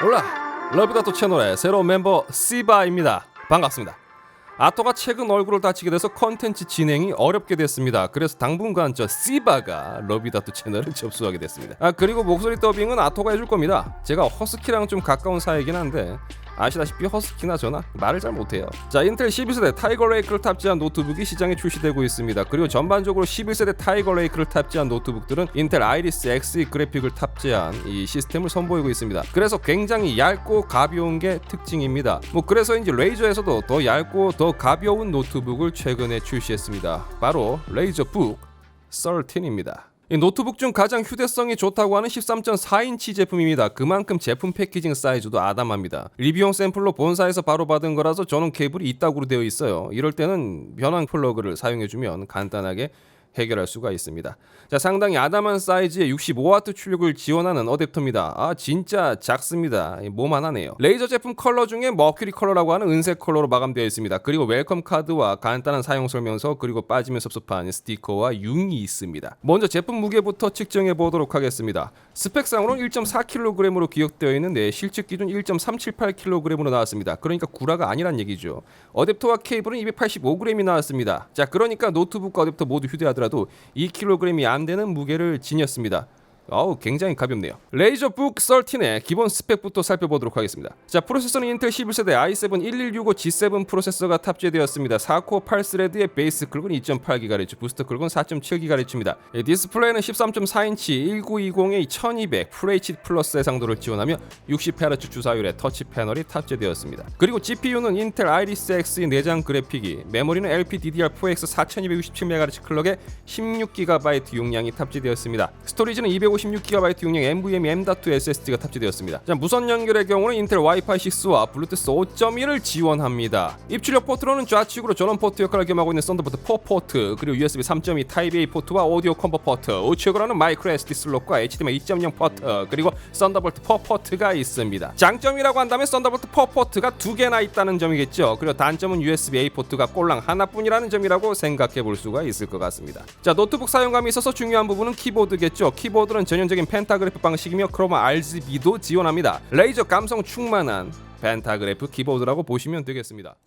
올라 러비다토 채널의 새로운 멤버 시바입니다. 반갑습니다. 아토가 최근 얼굴을 다치게 돼서 컨텐츠 진행이 어렵게 됐습니다. 그래서 당분간 저 시바가 러비다토 채널을 접수하게 됐습니다. 그리고 목소리 더빙은 아토가 해줄 겁니다. 제가 허스키랑 좀 가까운 사이긴 한데 아시다시피 허스키나 저나 말을 잘 못해요. 자, 인텔 11세대 타이거 레이크를 탑재한 노트북이 시장에 출시되고 있습니다. 그리고 전반적으로 11세대 타이거 레이크를 탑재한 노트북들은 인텔 아이리스 Xe 그래픽을 탑재한 이 시스템을 선보이고 있습니다. 그래서 굉장히 얇고 가벼운 게 특징입니다. 그래서인지 레이저에서도 더 얇고 더 가벼운 노트북을 최근에 출시했습니다. 바로 레이저북 13입니다. 이 노트북 중 가장 휴대성이 좋다고 하는 13.4인치 제품입니다. 그만큼 제품 패키징 사이즈도 아담합니다. 리뷰용 샘플로 본사에서 바로 받은 거라서 전원 케이블이 이따구로 되어 있어요. 이럴 때는 변환 플러그를 사용해주면 간단하게 해결할 수가 있습니다. 자, 상당히 아담한 사이즈의 65W 출력을 지원하는 어댑터입니다. 진짜 작습니다. 뭐만하네요. 레이저 제품 컬러 중에 머큐리 컬러라고 하는 은색 컬러로 마감되어 있습니다. 그리고 웰컴 카드와 간단한 사용 설명서, 그리고 빠지면 섭섭한 스티커와 융이 있습니다. 먼저 제품 무게부터 측정해 보도록 하겠습니다. 스펙상으로는 1.4kg으로 기억되어 있는데 실측 기준 1.378kg으로 나왔습니다. 그러니까 구라가 아니란 얘기죠. 어댑터와 케이블은 285g이 나왔습니다. 자, 그러니까 노트북과 어댑터 모두 휴대하더라도 2kg이 안 되는 무게를 지녔습니다. 굉장히 가볍네요. 레이저북 13의 기본 스펙부터 살펴보도록 하겠습니다. 자, 프로세서는 인텔 11세대 i7-1165G7 프로세서가 탑재되었습니다. 4코어 8스레드의 베이스 클럭은 2.8GHz, 부스터 클럭은 4.7GHz입니다. 디스플레이는 13.4인치 1920의 1200 FHD 플러스 해상도를 지원하며 60Hz 주사율의 터치 패널이 탑재되었습니다. 그리고 GPU는 인텔 아이리스 Xe 내장 그래픽이, 메모리는 LPDDR4X 4267MHz 클럭의 16GB 용량이 탑재되었습니다. 스토리지는 256GB 용량 NVMe M.2 SSD가 탑재되었습니다. 자, 무선 연결의 경우는 인텔 와이파이 6와 블루투스 5.1을 지원합니다. 입출력 포트로는 좌측으로 전원 포트 역할을 겸하고 있는 썬더볼트 4 포트, 그리고 USB 3.2 타입 A 포트와 오디오 컴버 포트, 우측으로는 마이크로 SD 슬롯과 HDMI 2.0 포트, 그리고 썬더볼트 4 포트가 있습니다. 장점이라고 한다면 썬더볼트 4 포트가 2개나 있다는 점이겠죠. 그리고 단점은 USB A 포트가 꼴랑 하나뿐이라는 점이라고 생각해 볼 수가 있을 것 같습니다. 자, 노트북 사용감이 있어서 중요한 부분은 키보드겠죠. 키보드는 전형적인 펜타그래프 방식이며 크로마 RGB도 지원합니다. 레이저 감성 충만한 펜타그래프 키보드라고 보시면 되겠습니다.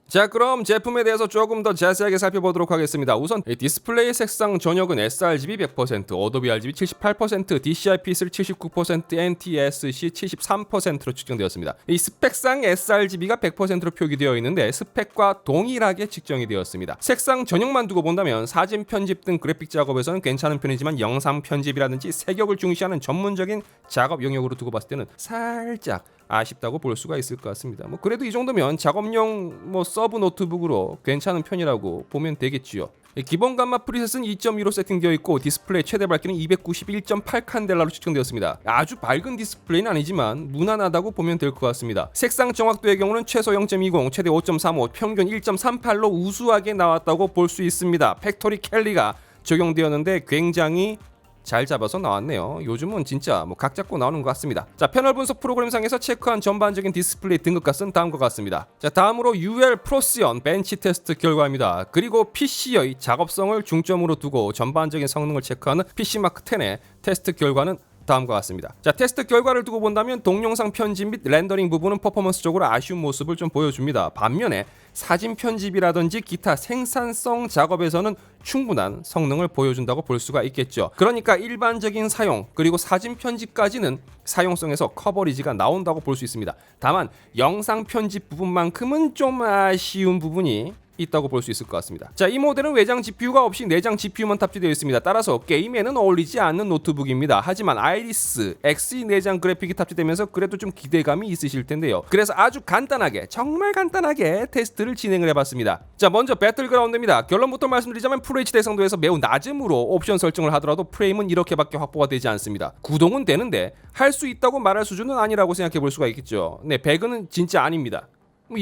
자, 그럼 제품에 대해서 조금 더 자세하게 살펴보도록 하겠습니다. 우선 디스플레이 색상 전역은 sRGB 100%, 어도비 RGB 78%, DCI-P3 79%, NTSC 73%로 측정되었습니다. 이 스펙상 sRGB가 100%로 표기되어 있는데 스펙과 동일하게 측정이 되었습니다. 색상 전역만 두고 본다면 사진 편집 등 그래픽 작업에서는 괜찮은 편이지만 영상 편집이라든지 색역을 중시하는 전문적인 작업 영역으로 두고 봤을 때는 살짝 아쉽다고 볼 수가 있을 것 같습니다. 그래도 이 정도면 작업용 서브 노트북으로 괜찮은 편이라고 보면 되겠지요. 기본 감마 프리셋은 2.2로 세팅되어 있고 디스플레이 최대 밝기는 291.8칸델라로 측정되었습니다. 아주 밝은 디스플레이는 아니지만 무난하다고 보면 될 것 같습니다. 색상 정확도의 경우는 최소 0.20, 최대 5.35, 평균 1.38로 우수하게 나왔다고 볼 수 있습니다. 팩토리 캘리가 적용되었는데 굉장히 잘 잡아서 나왔네요. 요즘은 진짜 각 잡고 나오는 것 같습니다. 자, 패널 분석 프로그램상에서 체크한 전반적인 디스플레이 등급값은 다음과 같습니다. 자, 다음으로 UL 프로시언 벤치 테스트 결과입니다. 그리고 PC의 작업성을 중점으로 두고 전반적인 성능을 체크하는 PC마크 10의 테스트 결과는 다음과 같습니다. 자, 테스트 결과를 두고 본다면 동영상 편집 및 렌더링 부분은 퍼포먼스적으로 아쉬운 모습을 좀 보여줍니다. 반면에 사진 편집이라든지 기타 생산성 작업에서는 충분한 성능을 보여준다고 볼 수가 있겠죠. 그러니까 일반적인 사용 그리고 사진 편집까지는 사용성에서 커버리지가 나온다고 볼 수 있습니다. 다만 영상 편집 부분만큼은 좀 아쉬운 부분이 있다고 볼 수 있을 것 같습니다. 자, 이 모델은 외장 GPU가 없이 내장 GPU만 탑재되어 있습니다. 따라서 게임에는 어울리지 않는 노트북입니다. 하지만 아이리스 Xe 내장 그래픽이 탑재되면서 그래도 좀 기대감이 있으실 텐데요. 그래서 아주 간단하게, 정말 간단하게 테스트를 진행을 해봤습니다. 자, 먼저 배틀그라운드입니다. 결론부터 말씀드리자면 FHD 해상도에서 매우 낮음으로 옵션 설정을 하더라도 프레임은 이렇게밖에 확보가 되지 않습니다. 구동은 되는데 할 수 있다고 말할 수준은 아니라고 생각해 볼 수가 있겠죠. 네, 배그는 진짜 아닙니다.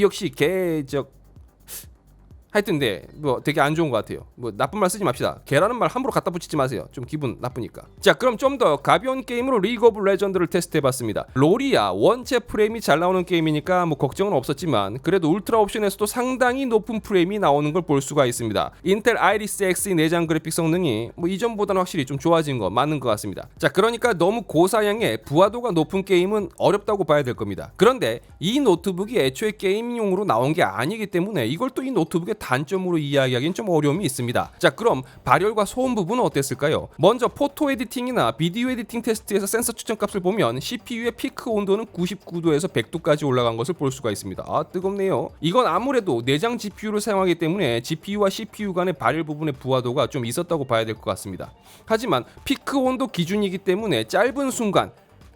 역시 하여튼 뭐 되게 안 좋은 것 같아요. 뭐 나쁜 말 쓰지 맙시다. 개라는 말 함부로 갖다 붙이지 마세요. 좀 기분 나쁘니까. 자, 그럼 좀 더 가벼운 게임으로 리그 오브 레전드를 테스트해봤습니다. 롤이야 원체 프레임이 잘 나오는 게임이니까 뭐 걱정은 없었지만 그래도 울트라 옵션에서도 상당히 높은 프레임이 나오는 걸 볼 수가 있습니다. 인텔 아이리스 X의 내장 그래픽 성능이 뭐 이전보다는 확실히 좀 좋아진 거 맞는 것 같습니다. 자, 그러니까 너무 고사양의 부하도가 높은 게임은 어렵다고 봐야 될 겁니다. 그런데 이 노트북이 애초에 게임용으로 나온 게 아니기 때문에 이걸 또 이 노트북의 단점으로 이야기하기는 좀 어려움이 있습니다. 자, 그럼 발열과 소음 부분은 어땠을까요? 먼저 포토 에디팅이나 비디오 에디팅 테스트에서 센서 추천값을 보면 CPU의 피크 온도는 99도에서 100도까지 올라간 것을 볼 수가 있습니다. 아, 뜨겁네요. 이건 아무래도 내장 GPU를 사용하기 때문에 GPU와 CPU 간의 발열 부분의 부하도가 좀 있었다고 봐야 될 것 같습니다. 하지만 피크 온도 기준이기 때문에 짧은 순간,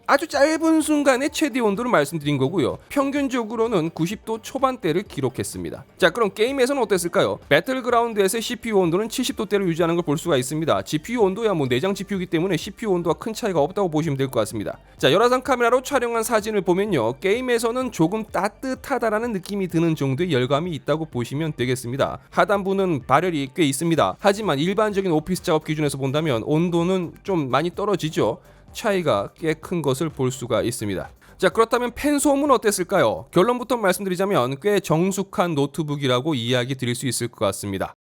아주 짧은 순간의 최대 온도를 말씀드린 거고요. 평균적으로는 90도 초반대를 기록했습니다. 자, 그럼 게임에서는 어땠을까요? 배틀그라운드에서의 CPU 온도는 70도대를 유지하는 걸 볼 수가 있습니다. GPU 온도야 뭐 내장 GPU이기 때문에 CPU 온도와 큰 차이가 없다고 보시면 될 것 같습니다. 자, 열화상 카메라로 촬영한 사진을 보면요, 게임에서는 조금 따뜻하다라는 느낌이 드는 정도의 열감이 있다고 보시면 되겠습니다. 하단부는 발열이 꽤 있습니다. 하지만 일반적인 오피스 작업 기준에서 본다면 온도는 좀 많이 떨어지죠. 차이가 꽤 큰 것을 볼 수가 있습니다. 자, 그렇다면 펜 소음은 어땠을까요? 결론부터 말씀드리자면 꽤 정숙한 노트북이라고 이야기 드릴 수 있을 것 같습니다.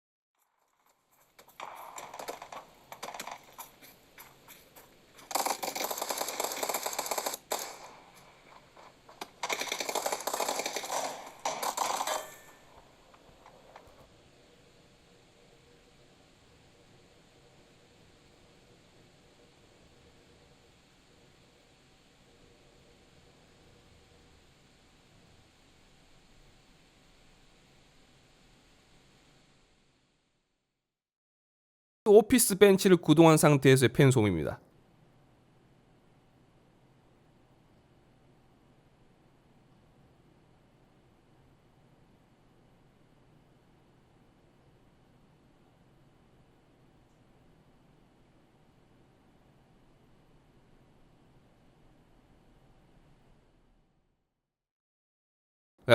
오피스 벤치를 구동한 상태에서의 펜 소음입니다.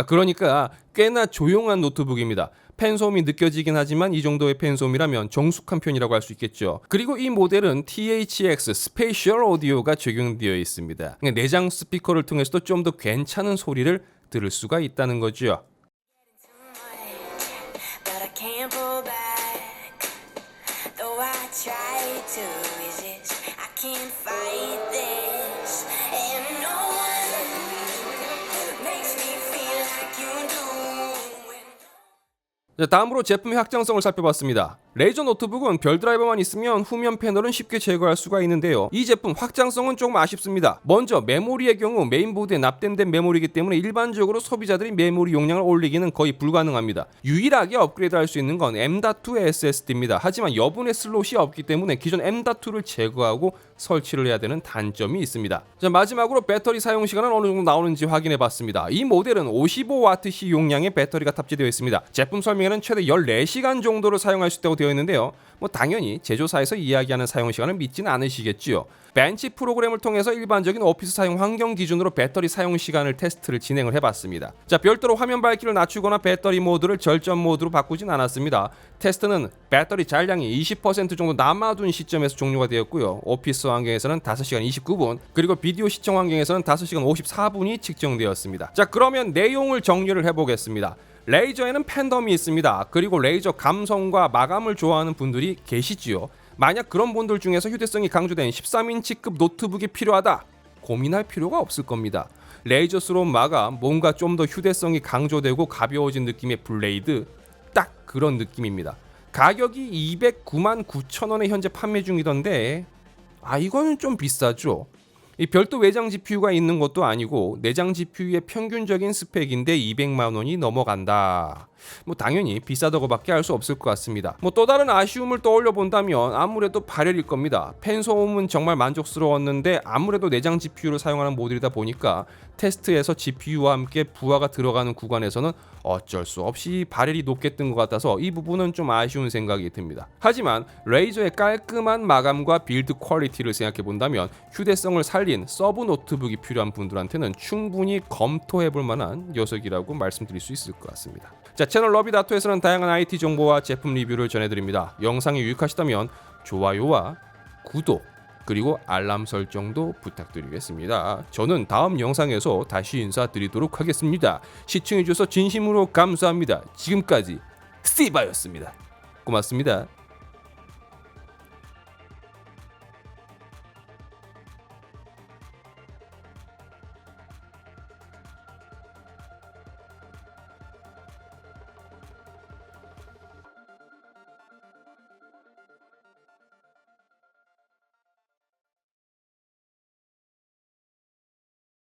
그러니까 꽤나 조용한 노트북입니다. 펜 소음이 느껴지긴 하지만 이 정도의 펜 소음이라면 정숙한 편이라고 할 수 있겠죠. 그리고 이 모델은 THX 스페셜 오디오가 적용되어 있습니다. 내장 스피커를 통해서도 좀 더 괜찮은 소리를 들을 수가 있다는 거죠. 자, 다음으로 제품의 확장성을 살펴봤습니다. 레이저 노트북은 별 드라이버만 있으면 후면 패널은 쉽게 제거할 수가 있는데요. 이 제품 확장성은 조금 아쉽습니다. 먼저 메모리의 경우 메인보드에 납땜된 메모리이기 때문에 일반적으로 소비자들이 메모리 용량을 올리기는 거의 불가능합니다. 유일하게 업그레이드할 수 있는 건 M.2 SSD입니다. 하지만 여분의 슬롯이 없기 때문에 기존 M.2를 제거하고 설치를 해야 되는 단점이 있습니다. 자, 마지막으로 배터리 사용 시간은 어느 정도 나오는지 확인해 봤습니다. 이 모델은 55Wh 용량의 배터리가 탑재되어 있습니다. 제품 설명에는 최대 14시간 정도를 사용할 수 있다고 되어 있는데요. 뭐 당연히 제조사에서 이야기하는 사용 시간을 믿지는 않으시겠지요. 벤치 프로그램을 통해서 일반적인 오피스 사용 환경 기준으로 배터리 사용 시간을 테스트를 진행을 해봤습니다. 자, 별도로 화면 밝기를 낮추거나 배터리 모드를 절전 모드로 바꾸진 않았습니다. 테스트는 배터리 잔량이 20% 정도 남아둔 시점에서 종료가 되었고요. 오피스 환경에서는 5시간 29분, 그리고 비디오 시청 환경에서는 5시간 54분이 측정되었습니다. 자, 그러면 내용을 정리를 해보겠습니다. 레이저에는 팬덤이 있습니다. 그리고 레이저 감성과 마감을 좋아하는 분들이 계시지요. 만약 그런 분들 중에서 휴대성이 강조된 13인치급 노트북이 필요하다, 고민할 필요가 없을 겁니다. 레이저스러운 마감, 뭔가 좀 더 휴대성이 강조되고 가벼워진 느낌의 블레이드, 딱 그런 느낌입니다. 가격이 209만 9천 원에 현재 판매 중이던데 이거는 좀 비싸죠. 이 별도 외장 GPU가 있는 것도 아니고 내장 GPU의 평균적인 스펙인데 200만 원이 넘어간다. 뭐 당연히 비싸다고밖에 할 수 없을 것 같습니다. 뭐 또 다른 아쉬움을 떠올려 본다면 아무래도 발열일 겁니다. 펜 소음은 정말 만족스러웠는데 아무래도 내장 GPU를 사용하는 모델이다 보니까 테스트에서 GPU와 함께 부하가 들어가는 구간에서는 어쩔 수 없이 바렐이 높게 뜬 것 같아서 이 부분은 좀 아쉬운 생각이 듭니다. 하지만 레이저의 깔끔한 마감과 빌드 퀄리티를 생각해 본다면 휴대성을 살린 서브 노트북이 필요한 분들한테는 충분히 검토해 볼 만한 녀석이라고 말씀드릴 수 있을 것 같습니다. 자, 채널 러비다토에서는 다양한 IT 정보와 제품 리뷰를 전해드립니다. 영상이 유익하시다면 좋아요와 구독 그리고 알람 설정도 부탁드리겠습니다. 저는 다음 영상에서 다시 인사드리도록 하겠습니다. 시청해주셔서 진심으로 감사합니다. 지금까지 스티바였습니다. 고맙습니다.